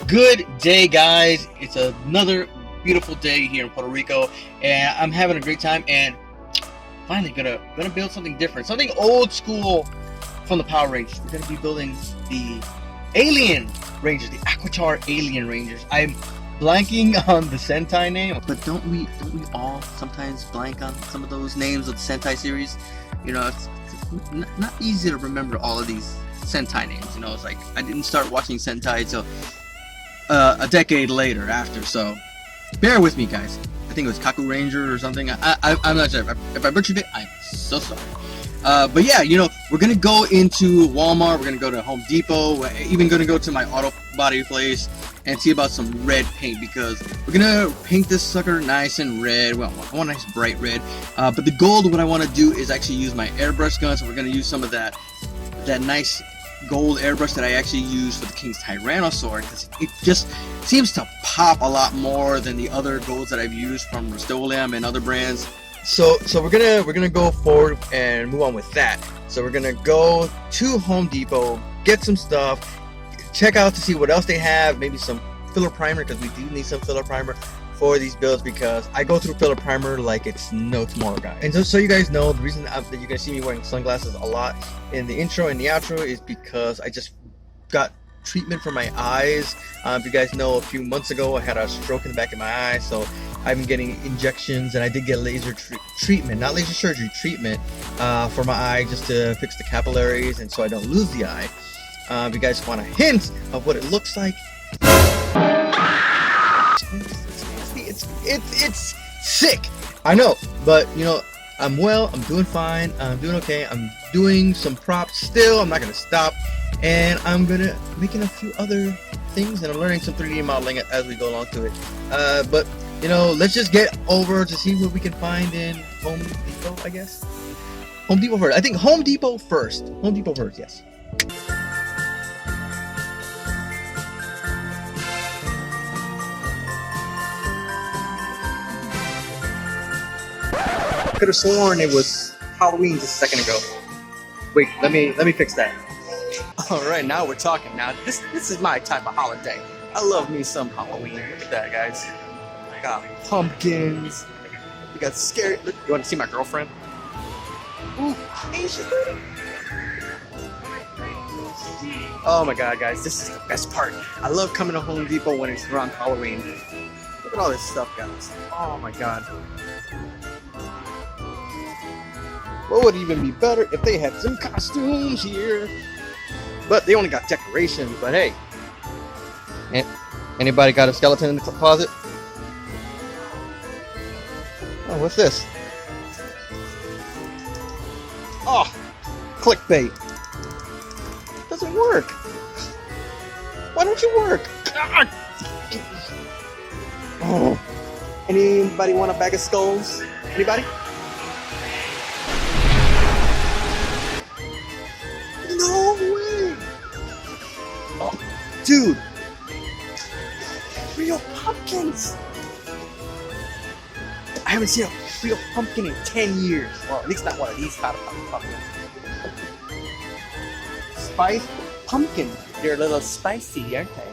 Good day, guys. It's another beautiful day here in Puerto Rico, and I'm having a great time. And finally, gonna build something different, something old school from the Power Rangers. We're gonna be building the Alien Rangers, the Aquatar Alien Rangers. I'm blanking on the Sentai name, but don't we all sometimes blank on some of those names of the Sentai series? You know, it's not easy to remember all of these Sentai names. You know, it's like I didn't start watching Sentai till a decade later after, so bear with me, guys. I think it was Kakuranger or something. I'm not sure. If I butchered it, I'm so sorry. But yeah, you know, we're gonna go into Walmart, we're gonna go to Home Depot, we're even gonna go to my auto body place and see about some red paint, because we're gonna paint this sucker nice and red. Well, I want a nice bright red, but the gold, what I want to do is actually use my airbrush gun. So we're gonna use some of that nice gold airbrush that I actually use for the King's Tyranno sword, because it just seems to pop a lot more than the other golds that I've used from Rustoleum and other brands. So we're gonna go forward and move on with that. So we're gonna go to Home Depot, get some stuff, check out to see what else they have, maybe some filler primer, because we do need some filler primer for these builds, because I go through filler primer like it's no tomorrow, guys. And so you guys know, the reason that you're gonna see me wearing sunglasses a lot in the intro and the outro is because I just got treatment for my eyes. If you guys know, a few months ago I had a stroke in the back of my eye, so I've been getting injections, and I did get laser treatment, not laser surgery, treatment for my eye, just to fix the capillaries and so I don't lose the eye. If you guys want a hint of what it looks like, it's sick, I know, but you know, I'm well, I'm doing fine, I'm doing okay, I'm doing some props still, I'm not gonna stop, and I'm gonna making a few other things, and I'm learning some 3D modeling as we go along to it. But you know, let's just get over to see what we can find in Home Depot, I guess. Home Depot first. I think Home Depot first. Home Depot first, yes. Could have sworn it was Halloween just a second ago. Wait, let me fix that. All right, now we're talking. Now this is my type of holiday. I love me some Halloween. Look at that, guys. I got pumpkins. We got scary. Look, you want to see my girlfriend? Ooh, ain't she pretty? Oh my God, guys, this is the best part. I love coming to Home Depot when it's around Halloween. Look at all this stuff, guys. Oh my God. What would even be better if they had some costumes here? But they only got decorations, but hey. Anybody got a skeleton in the closet? Oh, what's this? Oh, clickbait. Doesn't work. Why don't you work? Oh. Anybody want a bag of skulls? Anybody? No way! Oh, dude! Real pumpkins! I haven't seen a real pumpkin in 10 years. Well, at least not one of these kind of pumpkins. Spice pumpkin. They're a little spicy, aren't they?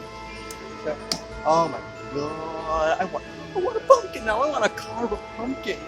So, oh my God! I want a pumpkin now. I want to carve a pumpkin.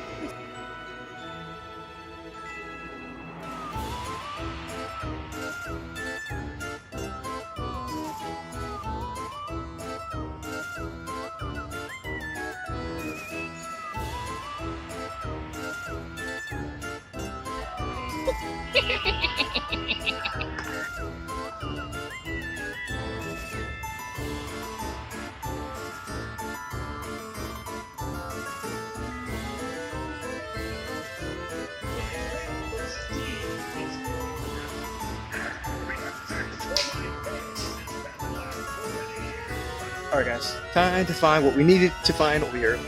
Alright guys, time to find what we needed to find over here.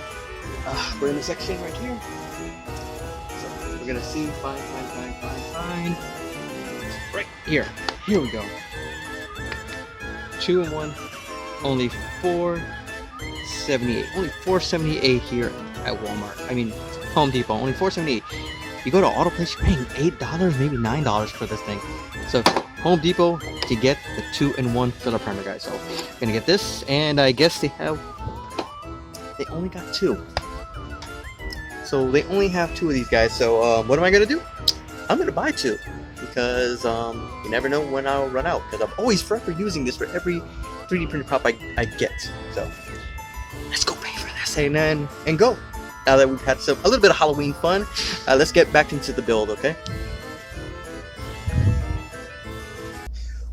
We're in the section right here. So we're gonna see, find. Right here. Here we go. 2 and 1. Only $4.78. Only $4.78 here at Walmart. I mean, Home Depot. Only $4.78. You go to Auto Place, you're paying $8, maybe $9 for this thing. So Home Depot to get the 2-in-1 filler primer, guys. So I'm gonna get this, and I guess they only got 2. So they only have 2 of these guys. So what am I gonna do? I'm gonna buy 2 because you never know when I'll run out. Because I'm always forever using this for every 3D printed prop I get. So let's go pay for this and go. Now that we've had a little bit of Halloween fun, let's get back into the build, okay?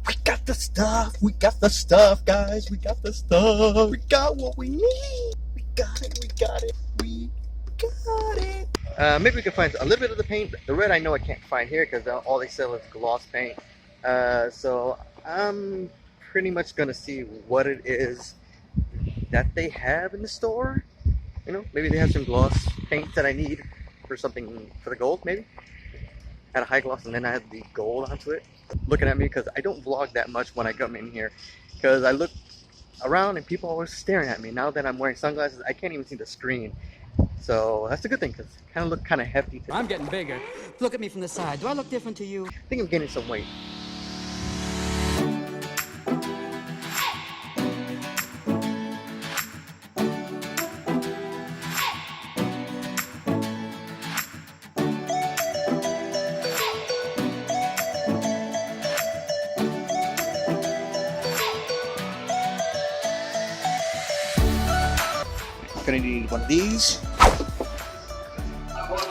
We got the stuff, guys. We got the stuff. We got what we need. We got it. Maybe we can find a little bit of the paint. The red I know I can't find here because all they sell is gloss paint. So I'm pretty much gonna see what it is that they have in the store. You know, maybe they have some gloss paint that I need for something for the gold, maybe. Add a high gloss and then I add the gold onto it. Looking at me because I don't vlog that much when I come in here because I look around and people are always staring at me. Now that I'm wearing sunglasses, I can't even see the screen. So that's a good thing because I kind of look kind of hefty today. I'm getting bigger. Look at me from the side. Do I look different to you? I think I'm gaining some weight. Gonna need one of these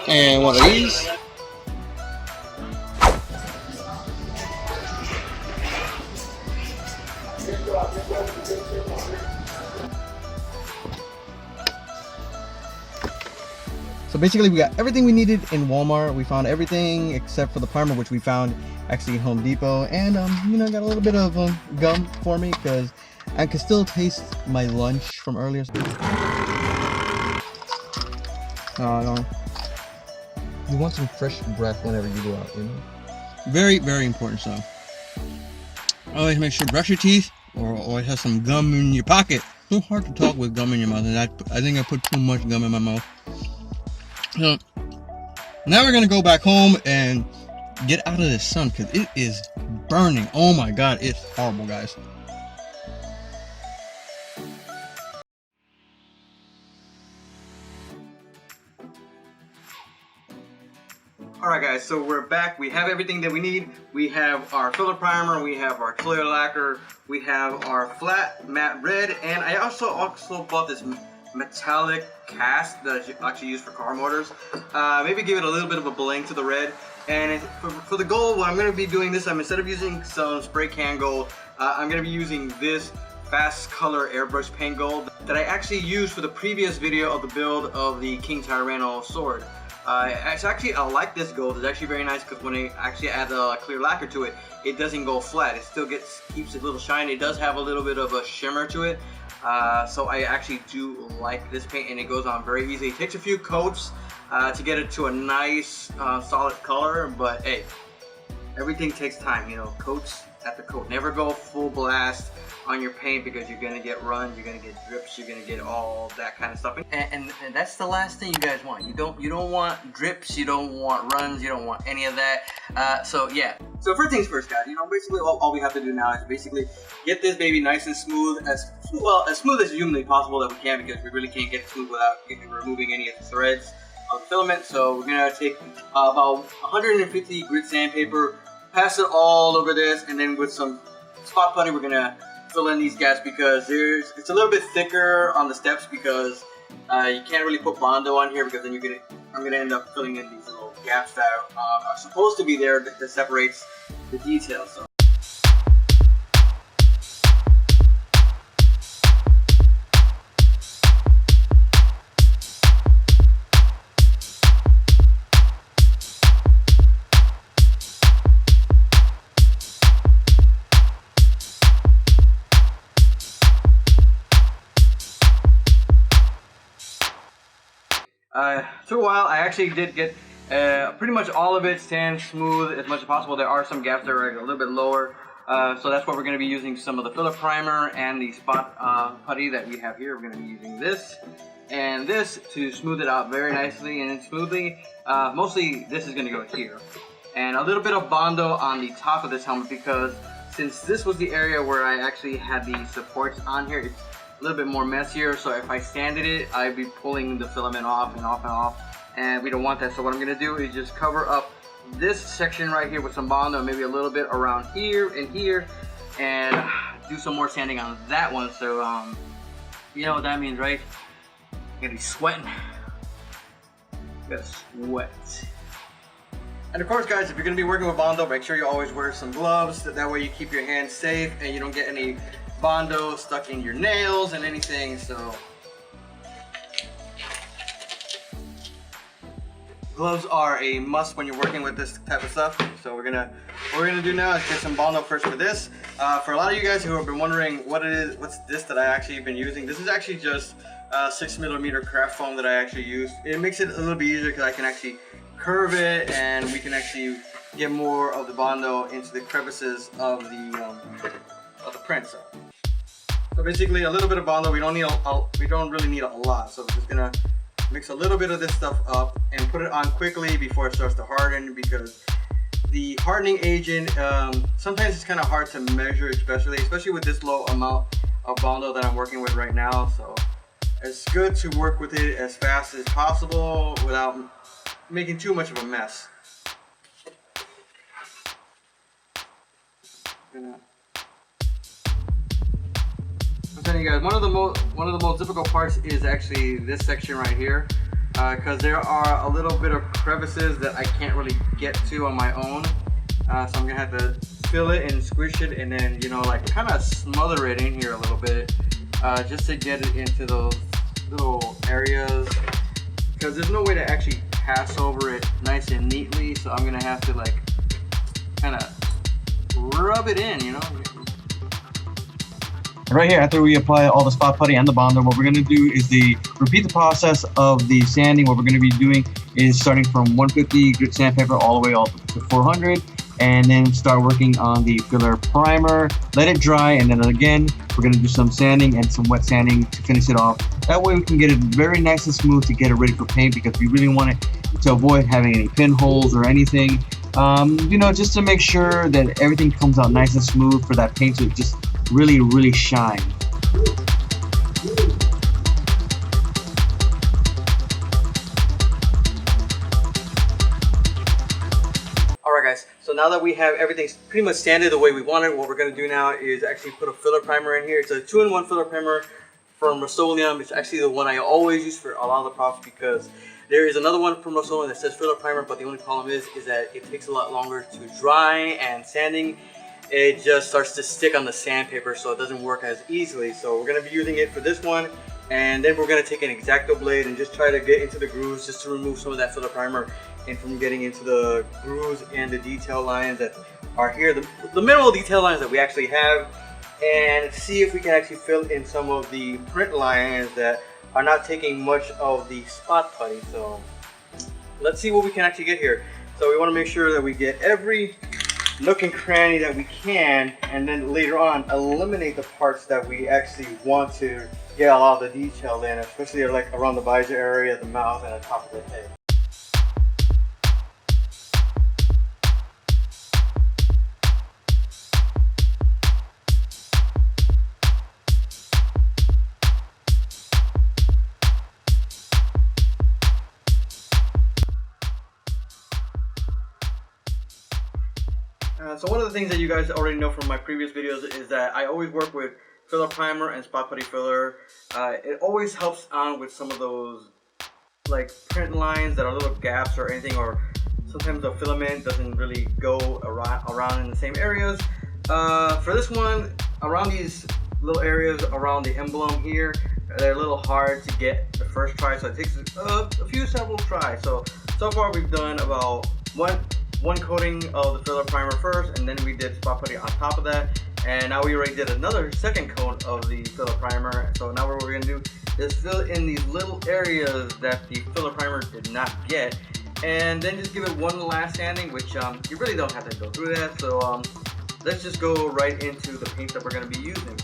and one of these. So basically we got everything we needed in Walmart. We found everything except for the primer, which we found actually in Home Depot. And you know, got a little bit of gum for me because I can still taste my lunch from earlier. No. You want some fresh breath whenever you go out, you know? Very, very important stuff. Always make sure to brush your teeth or always have some gum in your pocket. It's so hard to talk with gum in your mouth, and I think I put too much gum in my mouth. So now we're gonna go back home and get out of the sun because it is burning. Oh my god, it's horrible, guys. Alright guys, so we're back. We have everything that we need. We have our filler primer, we have our clear lacquer, we have our flat matte red, and I also bought this metallic cast that I actually use for car motors. Maybe give it a little bit of a bling to the red. And for the gold, what I'm going to be doing this time, instead of using some spray can gold, I'm going to be using this fast color airbrush paint gold that I actually used for the previous video of the build of the King Tyranno sword. I like this gold. It's actually very nice because when I actually add the clear lacquer to it, it doesn't go flat. It still keeps it a little shiny. It does have a little bit of a shimmer to it. So I actually do like this paint, and it goes on very easy. It takes a few coats to get it to a nice solid color, but hey, everything takes time, you know, coats after coat. Never go full blast on your paint because you're gonna get runs, you're gonna get drips, you're gonna get all that kind of stuff. And that's the last thing you guys want. You don't want drips, you don't want runs, you don't want any of that. So yeah. So first things first, guys. You know, basically all we have to do now is basically get this baby nice and smooth, as smooth as humanly possible that we can, because we really can't get it smooth without removing any of the threads of the filament. So we're gonna take about 150 grit sandpaper, pass it all over this, and then with some spot putty we're gonna fill in these gaps because it's a little bit thicker on the steps because you can't really put Bondo on here because then I'm gonna end up filling in these little gaps that are supposed to be there that separates the details. So. Took a while. I actually did get pretty much all of it sand smooth as much as possible. There are some gaps that are a little bit lower, so that's what we're going to be using some of the filler primer and the spot putty that we have here. We're going to be using this and this to smooth it out very nicely and smoothly. Mostly this is going to go here. and a little bit of Bondo on the top of this helmet, because since this was the area where I actually had the supports on here, it's a little bit more messier. So if I sanded it, I'd be pulling the filament off and off and off, and we don't want that. So what I'm gonna do is just cover up this section right here with some Bondo, maybe a little bit around here and here, and do some more sanding on that one. So you know what that means, right? I'm gonna be sweating. Gotta sweat. And of course, guys, if you're gonna be working with Bondo, make sure you always wear some gloves. That way you keep your hands safe and you don't get any Bondo stuck in your nails and anything. So gloves are a must when you're working with this type of stuff. So what we're gonna do now is get some Bondo first for this. For a lot of you guys who have been wondering what it is, what's this that I actually been using, this is actually just 6mm craft foam that I actually use. It makes it a little bit easier because I can actually curve it, and we can actually get more of the Bondo into the crevices of the print. So basically, a little bit of Bondo. We don't really need a lot. So we're just gonna mix a little bit of this stuff up and put it on quickly before it starts to harden, because the hardening agent, sometimes it's kind of hard to measure, especially with this low amount of Bondo that I'm working with right now. So it's good to work with it as fast as possible without making too much of a mess. I'm telling you guys, one of the most difficult parts is actually this section right here, because there are a little bit of crevices that I can't really get to on my own. So I'm gonna have to fill it and squish it, and then, you know, like kind of smother it in here a little bit, just to get it into those little areas, because there's no way to actually pass over it nice and neatly. So I'm gonna have to like kind of rub it in, you know. Right here, after we apply all the spot putty and the Bondo, what we're going to do is repeat the process of the sanding. What we're going to be doing is starting from 150 grit sandpaper all the way up to 400, and then start working on the filler primer, let it dry, and then again we're going to do some sanding and some wet sanding to finish it off. That way we can get it very nice and smooth to get it ready for paint, because we really want it to avoid having any pinholes or anything, you know, just to make sure that everything comes out nice and smooth for that paint to just really shine. Alright guys, so now that we have everything pretty much sanded the way we want it, what we're going to do now is actually put a filler primer in here. It's a 2-in-1 filler primer from Rustoleum. It's actually the one I always use for a lot of the props, because there is another one from Rustoleum that says filler primer, but the only problem is that it takes a lot longer to dry, and sanding, it just starts to stick on the sandpaper, so it doesn't work as easily. So we're going to be using it for this one, and then we're going to take an X-Acto blade and just try to get into the grooves, just to remove some of that filler primer, and from getting into the grooves and the detail lines that are here, the minimal detail lines that we actually have, and see if we can actually fill in some of the print lines that are not taking much of the spot putty. So let's see what we can actually get here. So we want to make sure that we get every nook and cranny that we can, and then later on eliminate the parts that we actually want to get a lot of the detail in, especially like around the visor area, the mouth, and the top of the head. So one of the things that you guys already know from my previous videos is that I always work with filler primer and spot putty filler. It always helps on with some of those like print lines that are little gaps or anything, or sometimes the filament doesn't really go around in the same areas. For this one, around these little areas around the emblem here, they're a little hard to get the first try, so it takes several tries. So far we've done about one coating of the filler primer first, and then we did spot putty on top of that, and now we already did another second coat of the filler primer. So now what we're going to do is fill in these little areas that the filler primer did not get, and then just give it one last sanding, which you really don't have to go through that. So let's just go right into the paint that we're going to be using.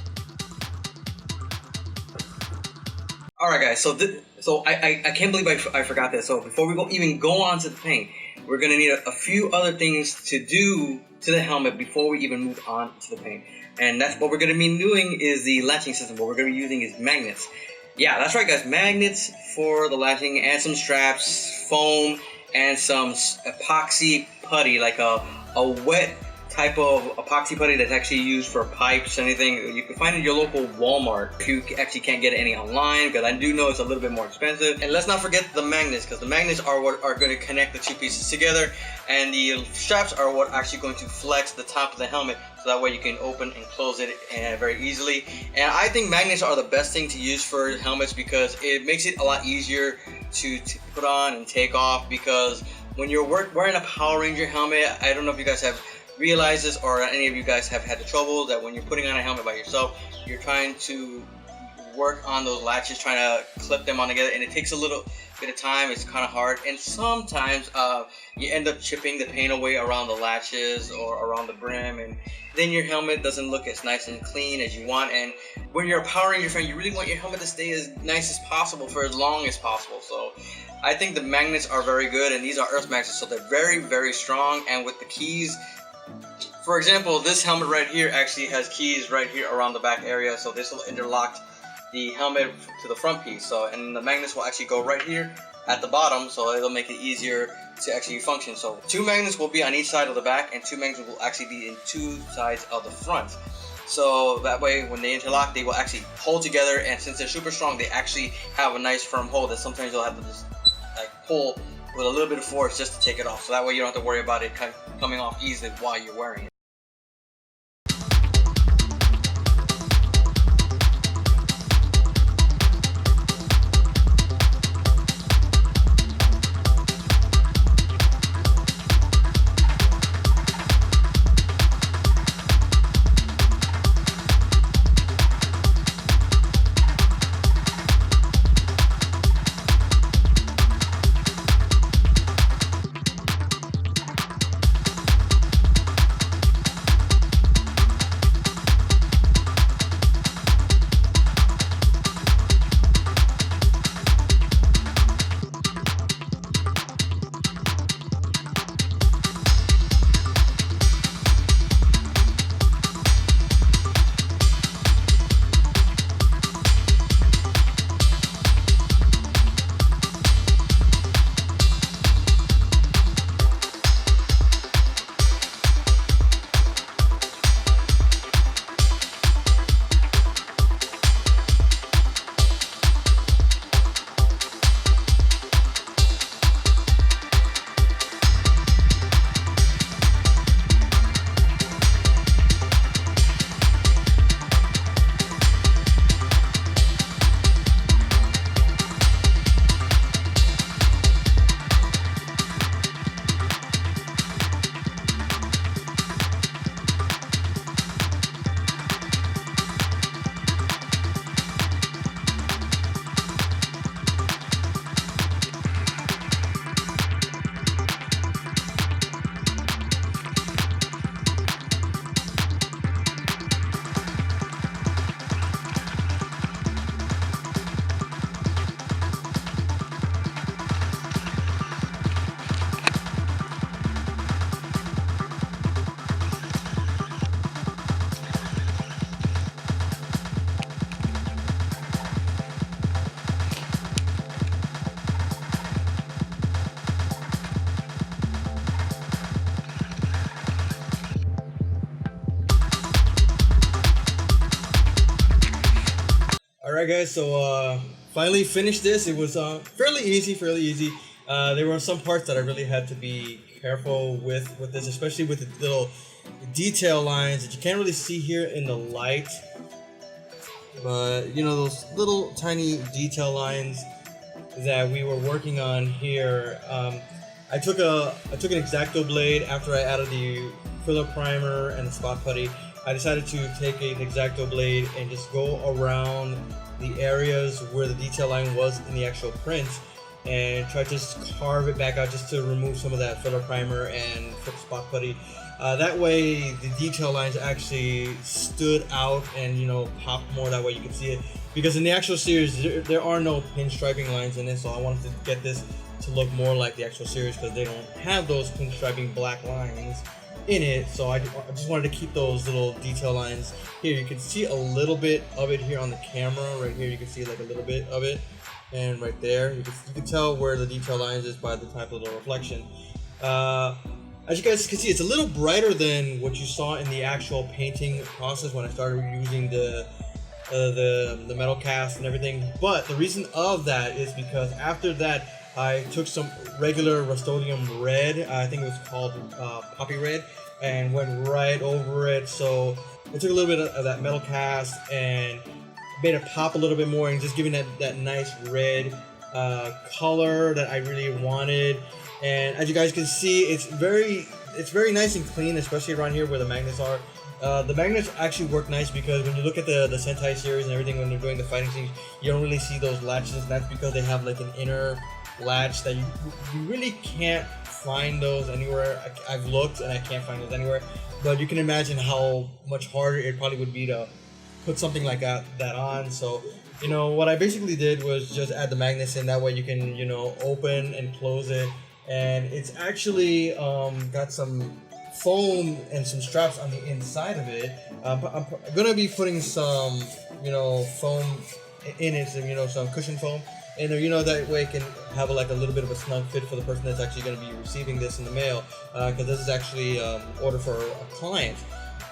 Alright guys, so I can't believe I forgot this. So before we even go on to the paint, we're going to need a few other things to do to the helmet before we even move on to the paint. And that's what we're going to be doing is the latching system. What we're going to be using is magnets. Yeah, that's right guys, magnets for the latching and some straps, foam, and some epoxy putty, like a wet type of epoxy putty that's actually used for pipes, anything. You can find it in your local Walmart if you actually can't get any online, because I do know it's a little bit more expensive. And let's not forget the magnets, because the magnets are what are going to connect the two pieces together, and the straps are what actually going to flex the top of the helmet, so that way you can open and close it very easily. And I think magnets are the best thing to use for helmets because it makes it a lot easier to put on and take off, because when you're wearing a Power Ranger helmet, I don't know if you guys have realized this or any of you guys have had the trouble that when you're putting on a helmet by yourself, you're trying to work on those latches, trying to clip them on together, and it takes a little bit of time. It's kind of hard, and sometimes you end up chipping the paint away around the latches or around the brim, and then your helmet doesn't look as nice and clean as you want. And when you're a Power Ranger fan, you really want your helmet to stay as nice as possible for as long as possible. So I think the magnets are very good, and these are earth magnets, so they're very, very strong. And with the keys, for example, this helmet right here actually has keys right here around the back area, so this will interlock the helmet to the front piece. So, and the magnets will actually go right here at the bottom, so it'll make it easier to actually function. So 2 magnets will be on each side of the back, and 2 magnets will actually be in 2 sides of the front. So that way, when they interlock, they will actually hold together, and since they're super strong, they actually have a nice firm hold that sometimes you'll have to just like pull with a little bit of force just to take it off. So that way you don't have to worry about it coming off easily while you're wearing it. Alright guys, so finally finished this. It was fairly easy. There were some parts that I really had to be careful with this, especially with the little detail lines that you can't really see here in the light. But you know, those little tiny detail lines that we were working on here. I took an X-Acto blade after I added the filler primer and the spot putty. I decided to take an X-Acto blade and just go around the areas where the detail line was in the actual print and try to just carve it back out just to remove some of that filler primer and spot putty. That way the detail lines actually stood out and, you know, popped more. That way you can see it. because in the actual series there are no pinstriping lines in it, so I wanted to get this to look more like the actual series because they don't have those pinstriping black lines in it. So I just wanted to keep those little detail lines here. You can see a little bit of it here on the camera. Right here you can see like a little bit of it, and right there you can tell where the detail lines is by the type of the reflection. As you guys can see, it's a little brighter than what you saw in the actual painting process when I started using the metal cast and everything. But the reason of that is because after that I took some regular Rustoleum red, I think it was called poppy red, and went right over it. So I took a little bit of that metal cast and made it pop a little bit more, and just giving that nice red color that I really wanted. And as you guys can see, it's very nice and clean, especially around here where the magnets are. The magnets actually work nice because when you look at the Sentai series and everything, when they're doing the fighting scenes, you don't really see those latches. That's because they have like an inner latch that you really can't find those anywhere. I've looked and I can't find those anywhere, but you can imagine how much harder it probably would be to put something like that on. So you know what I basically did was just add the magnets in, that way you can, you know, open and close it. And it's actually got some foam and some straps on the inside of it. I'm gonna be putting some, you know, foam in it, some, you know, some cushion foam, and you know, that way it can have like a little bit of a snug fit for the person that's actually going to be receiving this in the mail, because this is actually order for a client.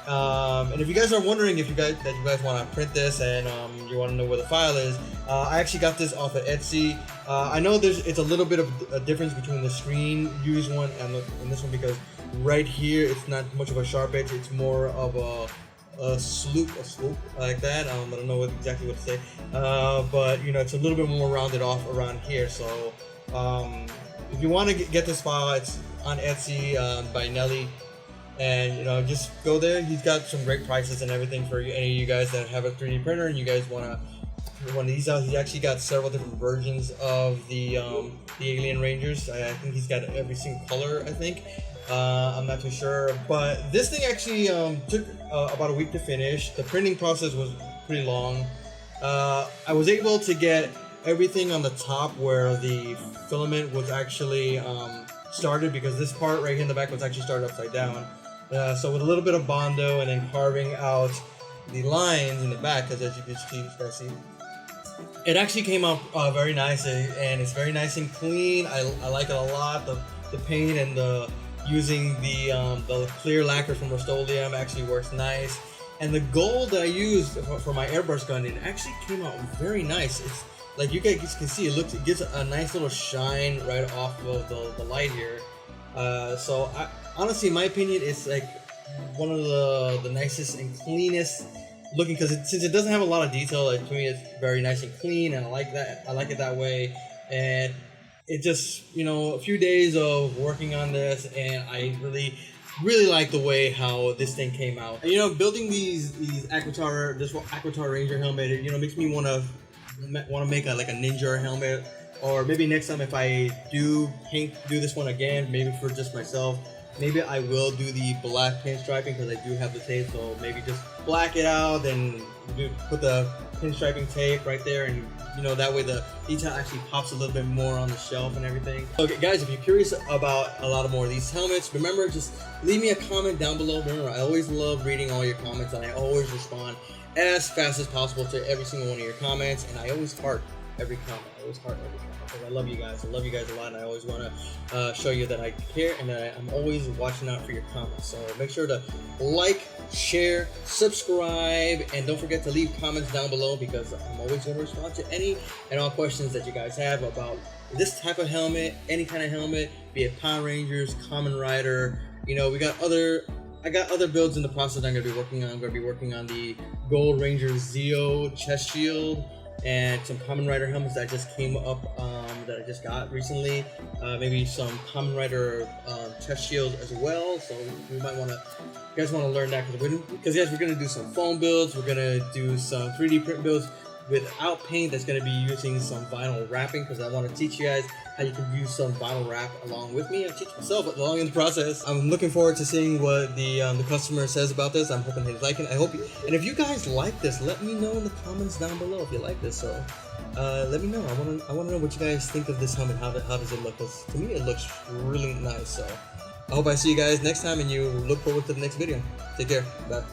And if you guys are wondering if you guys want to print this and you want to know where the file is, I actually got this off of Etsy. I know it's a little bit of a difference between the screen used one and this one, because right here it's not much of a sharp edge, it's more of a swoop like that. I don't know exactly what to say, but you know, it's a little bit more rounded off around here. So if you want to get this file, it's on Etsy by Nelly, and you know, just go there. He's got some great prices and everything for any of you guys that have a 3D printer and you guys want these out. He's actually got several different versions of the Alien Rangers. I think he's got every single color, I think. I'm not too sure, but this thing actually took about a week to finish. The printing process was pretty long. I was able to get everything on the top where the filament was actually started, because this part right here in the back was actually started upside down. So with a little bit of Bondo and then carving out the lines in the back, because as you can see, it actually came out very nice, and it's very nice and clean. I like it a lot. The paint and using the clear lacquer from Rustoleum actually works nice, and the gold that I used for my airbrush gun, it actually came out very nice. It's like you guys can see, it gives a nice little shine right off of the light here. So honestly, in my opinion, it's like one of the nicest and cleanest looking, because since it doesn't have a lot of detail, like, to me it's very nice and clean, and I like that. I like it that way. And it just, you know, a few days of working on this, and I really like the way how this thing came out. And, you know, building these Aquatar Ranger helmet, you know, makes me want to make like a Ninja helmet, or maybe next time if I do this one again, maybe for just myself, maybe I will do the black pinstriping, because I do have the tape. So maybe just black it out and put the pinstriping tape right there, and you know, that way the detail actually pops a little bit more on the shelf and everything. Okay guys, if you're curious about a lot more of these helmets, remember, just leave me a comment down below. Remember, I always love reading all your comments, and I always respond as fast as possible to every single one of your comments, and I always heart every comment. Because I love you guys. I love you guys a lot, and I always want to show you that I care and that I'm always watching out for your comments. So make sure to like, share, subscribe, and don't forget to leave comments down below, because I'm always going to respond to any and all questions that you guys have about this type of helmet, any kind of helmet, be it Power Rangers, Kamen Rider. You know, I got other builds in the process I'm going to be working on. I'm going to be working on the Gold Ranger Zeo chest shield, and some Kamen Rider helmets that just came up, that I just got recently. Maybe some Kamen Rider chest shields as well. So we might want to, you guys want to learn that, because yes, we're going to do some foam builds. We're going to do some 3D print builds. without paint that's going to be using some vinyl wrapping, because I want to teach you guys how you can use some vinyl wrap along with me and teach myself along in the process. I'm looking forward to seeing what the customer says about this. I'm hoping they like it. I hope you, and if you guys like this, let me know in the comments down below if you like this. So let me know. I want to know what you guys think of this helmet. How does it look? Because to me it looks really nice. So I hope I see you guys next time, and you look forward to the next video. Take care. Bye.